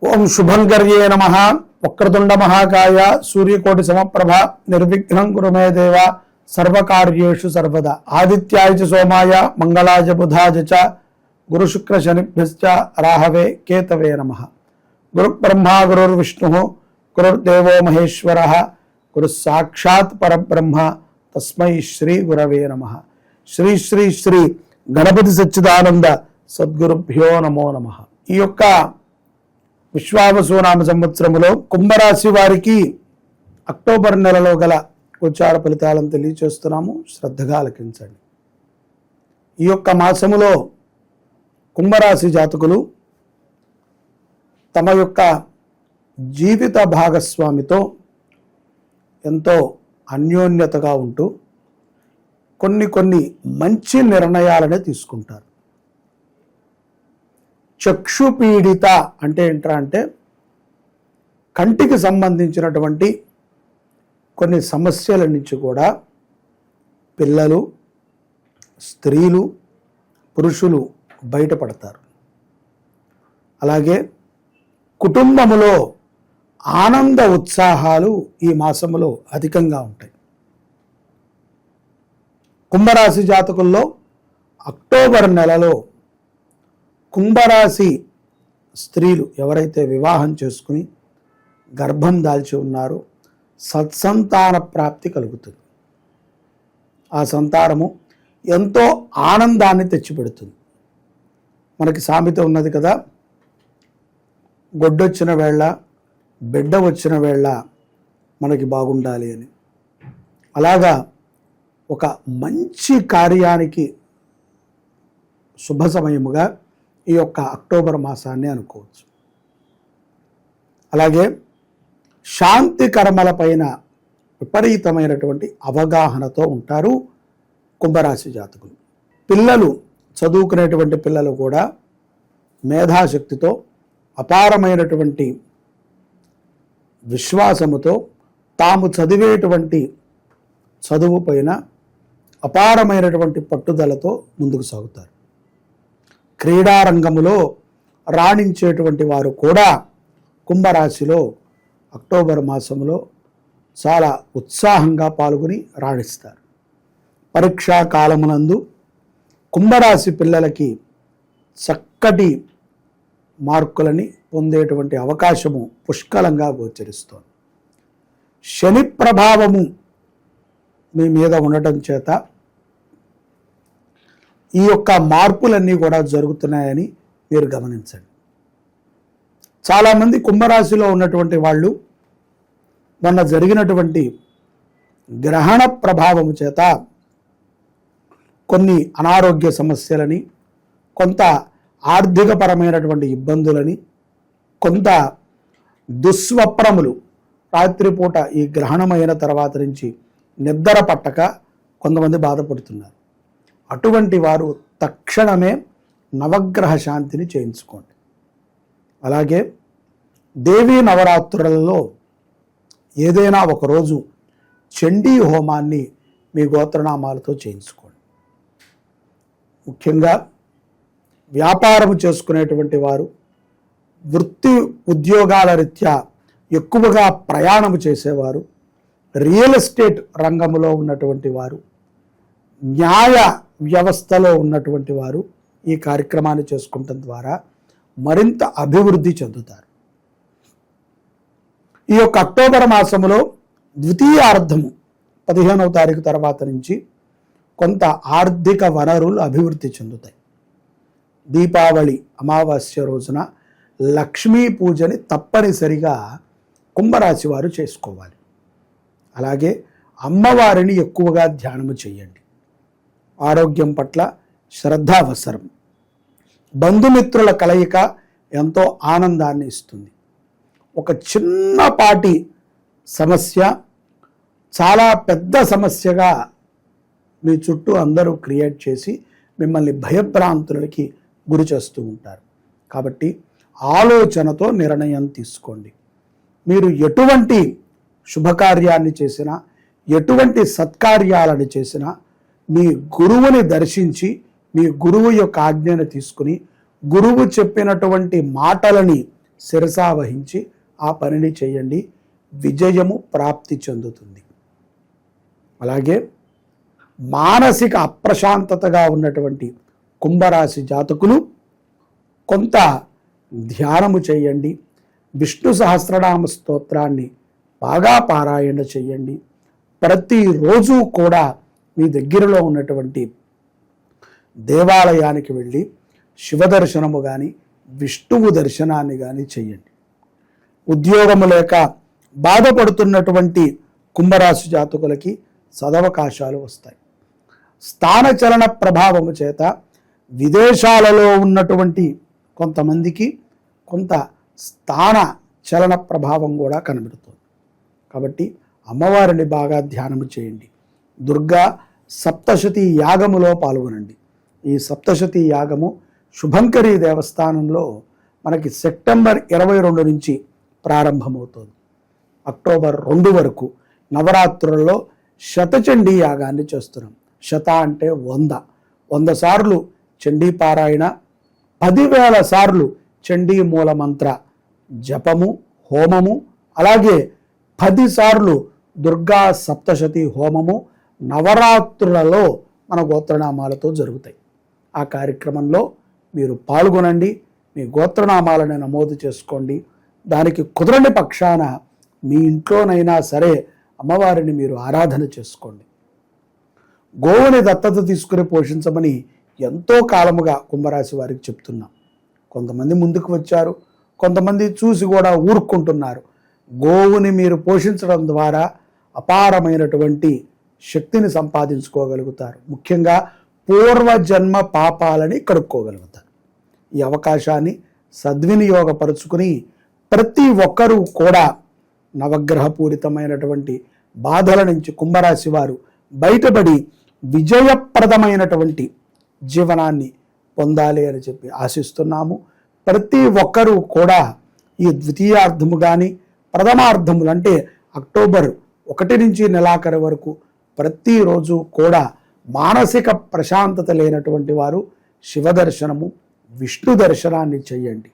ఓం శుభంకర్యే నమః. వక్రతుండ మహాకాయ సూర్యకోటి సమప్రభ నిర్విఘ్నం కురు మే దేవ సర్వకార్యేషు సర్వదా. ఆదిత్యాయ చ సోమాయ మంగళాయ బుధాయ చ గురు శుక్ర శనిభ్యశ్చ రాహవే కేతవే నమః. గురు బ్రహ్మా గురుర్విష్ణుః గురుర్దేవో మహేశ్వరః గురు సాక్షాత్ పరబ్రహ్మ తస్మై శ్రీ గురవే నమః. శ్రీ శ్రీ శ్రీ గణపతి సచ్చిదానంద సద్గురుభ్యో నమో నమః. ఈ యొక్క విశ్వావసునామ సంవత్సరములో కుంభరాశి వారికి అక్టోబర్ నెలలో గల గోచార ఫలితాలను తెలియచేస్తున్నాము. శ్రద్ధగా ఆలకించండి. ఈ యొక్క మాసములో కుంభరాశి జాతకులు తమ యొక్క జీవిత భాగస్వామితో ఎంతో అన్యోన్యతగా ఉంటూ కొన్ని మంచి నిర్ణయాలనే తీసుకుంటారు. చక్షుపీడిత అంటే ఏంట్రా అంటే కంటికి సంబంధించినటువంటి కొన్ని సమస్యల నుంచి కూడా పిల్లలు, స్త్రీలు, పురుషులు బయటపడతారు. అలాగే కుటుంబములో ఆనంద ఉత్సాహాలు ఈ మాసములో అధికంగా ఉంటాయి. కుంభరాశి జాతకుల్లో అక్టోబర్ నెలలో కుంభరాశి స్త్రీలు ఎవరైతే వివాహం చేసుకుని గర్భం దాల్చి ఉన్నారో సత్సంతాన ప్రాప్తి కలుగుతుంది. ఆ సంతానము ఎంతో ఆనందాన్ని తెచ్చిపెడుతుంది. మనకి సామెత ఉన్నది కదా, గొడ్డొచ్చిన వేళ బిడ్డ వచ్చిన వేళ మనకి బాగుండాలి అని. అలాగా ఒక మంచి కార్యానికి శుభ సమయముగా ఈ యొక్క అక్టోబర్ మాసాన్ని అనుకోవచ్చు. అలాగే శాంతి కర్మల పైన విపరీతమైనటువంటి అవగాహనతో ఉంటారు కుంభరాశి జాతకులు. పిల్లలు, చదువుకునేటువంటి పిల్లలు కూడా మేధాశక్తితో, అపారమైనటువంటి విశ్వాసముతో తాము చదివేటువంటి చదువు పైన అపారమైనటువంటి పట్టుదలతో ముందుకు సాగుతారు. క్రీడారంగములో రాణించేటువంటి వారు కూడా కుంభరాశిలో అక్టోబర్ మాసంలో చాలా ఉత్సాహంగా పాల్గొని రాణిస్తారు. పరీక్షా కాలమునందు కుంభరాశి పిల్లలకి చక్కటి మార్కులని పొందేటువంటి అవకాశము పుష్కలంగా గోచరిస్తోంది. శని ప్రభావము మీ మీద ఉండటం చేత ఈ యొక్క మార్పులన్నీ కూడా జరుగుతున్నాయని మీరు గమనించండి. చాలామంది కుంభరాశిలో ఉన్నటువంటి వాళ్ళు మొన్న జరిగినటువంటి గ్రహణ ప్రభావము చేత కొన్ని అనారోగ్య సమస్యలని, కొంత ఆర్థికపరమైనటువంటి ఇబ్బందులని, కొంత దుస్వప్నములు, రాత్రిపూట ఈ గ్రహణమైన తర్వాత నుంచి నిద్ర పట్టక కొంతమంది బాధపడుతున్నారు. అటువంటి వారు తక్షణమే నవగ్రహ శాంతిని చేయించుకోండి. అలాగే దేవీ నవరాత్రులలో ఏదైనా ఒకరోజు చండీ హోమాన్ని మీ గోత్రనామాలతో చేయించుకోండి. ముఖ్యంగా వ్యాపారం చేసుకునేటువంటి వారు, వృత్తి ఉద్యోగాల రీత్యా ఎక్కువగా ప్రయాణం చేసేవారు, రియల్ ఎస్టేట్ రంగంలో ఉన్నటువంటి వారు, న్యాయ వ్యవస్థలో ఉన్నటువంటి వారు ఈ కార్యక్రమాన్ని చేసుకోవడం ద్వారా మరింత అభివృద్ధి చెందుతారు. ఈ యొక్క అక్టోబర్ మాసములో ద్వితీయార్థము 15వ తారీఖు తర్వాత నుంచి కొంత ఆర్థిక వనరులు అభివృద్ధి చెందుతాయి. దీపావళి అమావాస్య రోజున లక్ష్మీ పూజని తప్పనిసరిగా కుంభరాశి వారు చేసుకోవాలి. అలాగే అమ్మవారిని ఎక్కువగా ధ్యానము చేయండి. ఆరోగ్యం పట్ల శ్రద్ధ అవసరం. బంధుమిత్రుల కలయిక ఎంతో ఆనందాన్ని ఇస్తుంది. ఒక చిన్నపాటి సమస్య చాలా పెద్ద సమస్యగా మీ చుట్టూ అందరూ క్రియేట్ చేసి మిమ్మల్ని భయభ్రాంతులకి గురి చేస్తూ ఉంటారు. కాబట్టి ఆలోచనతో నిర్ణయం తీసుకోండి. మీరు ఎటువంటి శుభకార్యాన్ని చేసినా, ఎటువంటి సత్కార్యాలను చేసినా మీ గురువుని దర్శించి, మీ గురువు యొక్క ఆజ్ఞను తీసుకుని, గురువు చెప్పినటువంటి మాటలని శిరసావహించి ఆ పనిని చేయండి. విజయము ప్రాప్తి చెందుతుంది. అలాగే మానసిక అప్రశాంతతగా ఉన్నటువంటి కుంభరాశి జాతకులు కొంత ధ్యానము చేయండి. విష్ణు సహస్రనామ స్తోత్రాన్ని బాగా పారాయణ చేయండి. ప్రతిరోజు కూడా మీ దగ్గరలో ఉన్నటువంటి దేవాలయానికి వెళ్ళి శివ దర్శనము కానీ విష్ణువు దర్శనాన్ని కానీ చేయండి. ఉద్యోగము లేక బాధపడుతున్నటువంటి కుంభరాశి జాతకులకి సదవకాశాలు వస్తాయి. స్థానచలన ప్రభావము చేత విదేశాలలో ఉన్నటువంటి కొంతమందికి కొంత స్థాన చలన ప్రభావం కూడా కనబడుతుంది. కాబట్టి అమ్మవారిని బాగా ధ్యానము చేయండి. దుర్గా సప్తశతి యాగములో పాల్గొనండి. ఈ సప్తశతి యాగము శుభంకరి దేవస్థానంలో మనకి సెప్టెంబర్ 22 నుంచి ప్రారంభమవుతుంది. అక్టోబర్ 2 వరకు నవరాత్రులలో శతచండీ యాగాన్ని చేస్తున్నాం. శత అంటే 100 సార్లు చండీ పారాయణ, 10,000 సార్లు చండీ మూల మంత్ర జపము, హోమము, అలాగే 10 సార్లు దుర్గా సప్తశతి హోమము నవరాత్రులలో మన గోత్రనామాలతో జరుగుతాయి. ఆ కార్యక్రమంలో మీరు పాల్గొనండి. మీ గోత్రనామాలను నమోదు చేసుకోండి. దానికి కుదరని పక్షాన మీ ఇంట్లోనైనా సరే అమ్మవారిని మీరు ఆరాధన చేసుకోండి. గోవుని దత్తత తీసుకుని పోషించమని ఎంతో కాలముగా కుంభరాశి వారికి చెప్తున్నాం. కొంతమంది ముందుకు వచ్చారు, కొంతమంది చూసి కూడా ఊరుకుంటున్నారు. గోవుని మీరు పోషించడం ద్వారా అపారమైనటువంటి శక్తిని సంపాదించుకోగలుగుతారు. ముఖ్యంగా పూర్వజన్మ పాపాలని కడుక్కోగలుగుతారు. ఈ అవకాశాన్ని సద్వినియోగపరుచుకుని ప్రతి ఒక్కరూ కూడా నవగ్రహపూరితమైనటువంటి బాధల నుంచి కుంభరాశి వారు బయటపడి విజయప్రదమైనటువంటి జీవనాన్ని పొందాలి అని చెప్పి ఆశిస్తున్నాము. ప్రతి ఒక్కరూ కూడా ఈ ద్వితీయార్థము కానీ ప్రథమార్థములు అంటే అక్టోబర్ 1 నుంచి నెలాఖరు వరకు ప్రతిరోజు కూడా మానసిక ప్రశాంతత లేనటువంటి వారు శివ దర్శనము, విష్ణు దర్శనాన్ని చేయండి.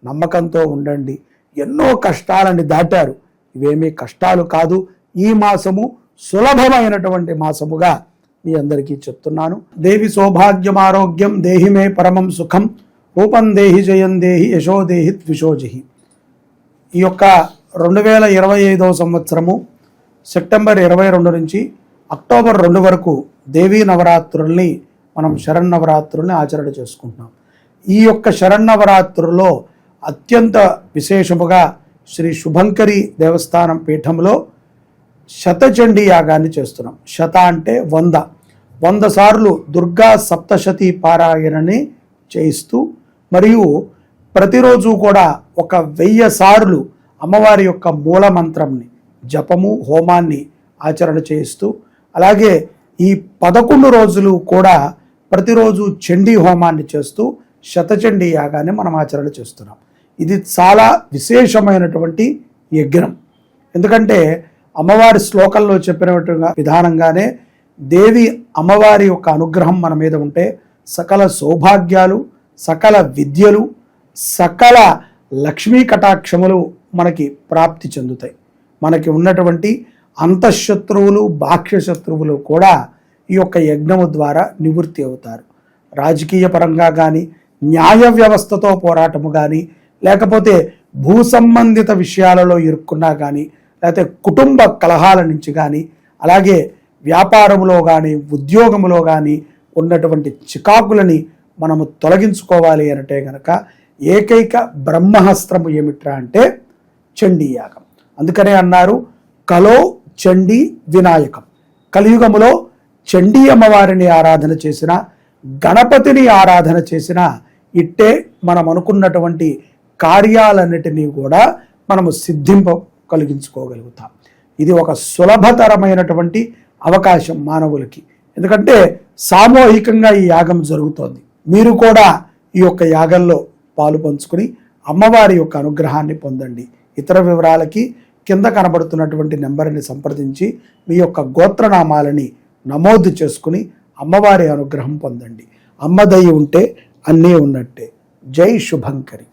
నమ్మకంతో ఉండండి. ఎన్నో కష్టాలని దాటారు. ఇవేమీ కష్టాలు కాదు. ఈ మాసము సులభమైనటువంటి మాసముగా మీ అందరికీ చెప్తున్నాను. దేవి సౌభాగ్యం ఆరోగ్యం దేహి మే పరమం సుఖం రూపం దేహి జయం దేహి యశో దేహి ద్విషోజిహి. ఈ యొక్క 2025 సంవత్సరము సెప్టెంబర్ 22 నుంచి అక్టోబర్ 2 వరకు దేవీ నవరాత్రుల్ని మనం శరన్నవరాత్రుల్ని ఆచరణ చేసుకుంటున్నాం. ఈ యొక్క శరన్నవరాత్రుల్లో అత్యంత విశేషముగా శ్రీ శుభంకరి దేవస్థానం పీఠంలో శతచండీ యాగాన్ని చేస్తున్నాం. శత అంటే 100 సార్లు దుర్గా సప్తశతి పారాయణని చేయిస్తూ మరియు ప్రతిరోజు కూడా 1000 సార్లు అమ్మవారి యొక్క మూల మంత్రంని జపము, హోమాన్ని ఆచరణ చేయిస్తూ అలాగే ఈ 11 రోజులు కూడా ప్రతిరోజు చండీ హోమాన్ని చేస్తూ శతచండీ యాగాన్ని మనం ఆచరణ చేస్తున్నాం. ఇది చాలా విశేషమైనటువంటి యజ్ఞం. ఎందుకంటే అమ్మవారి శ్లోకంలో చెప్పినట్టుగా విధానంగానే దేవి అమ్మవారి యొక్క అనుగ్రహం మన మీద ఉంటే సకల సౌభాగ్యాలు, సకల విద్యలు, సకల లక్ష్మీ కటాక్షములు మనకి ప్రాప్తి చెందుతాయి. మనకి ఉన్నటువంటి అంతఃశత్రువులు, బాహ్య శత్రువులు కూడా ఈ యొక్క యజ్ఞము ద్వారా నివృత్తి అవుతారు. రాజకీయ పరంగా కానీ, న్యాయ వ్యవస్థతో పోరాటము కానీ, లేకపోతే భూ సంబంధిత విషయాలలో ఇరుక్కున్నా కానీ, లేకపోతే కుటుంబ కలహాల నుంచి కానీ, అలాగే వ్యాపారములో కానీ ఉద్యోగములో కానీ ఉన్నటువంటి చికాకులని మనము తొలగించుకోవాలి అంటే కనుక ఏకైక బ్రహ్మహస్త్రము ఏమిట్రా అంటే చండీ యాగం. అందుకనే అన్నారు కలో చండీ వినాయకం. కలియుగములో చండీ అమ్మవారిని ఆరాధన చేసిన, గణపతిని ఆరాధన చేసిన ఇట్టే మనం అనుకున్నటువంటి కార్యాలన్నిటినీ కూడా మనము సిద్ధింప కలిగించుకోగలుగుతాం. ఇది ఒక సులభతరమైనటువంటి అవకాశం మానవులకి. ఎందుకంటే సామూహికంగా ఈ యాగం జరుగుతోంది. మీరు కూడా ఈ యొక్క యాగంలో పాలు పంచుకుని అమ్మవారి యొక్క అనుగ్రహాన్ని పొందండి. ఇతర వివరాలకి కింద కనబడుతున్నటువంటి నెంబర్ని సంప్రదించి మీ యొక్క గోత్రనామాలని నమోదు చేసుకుని అమ్మవారి అనుగ్రహం పొందండి. అమ్మ దయ ఉంటే అన్నీ ఉన్నట్టే. జై శుభంకరి.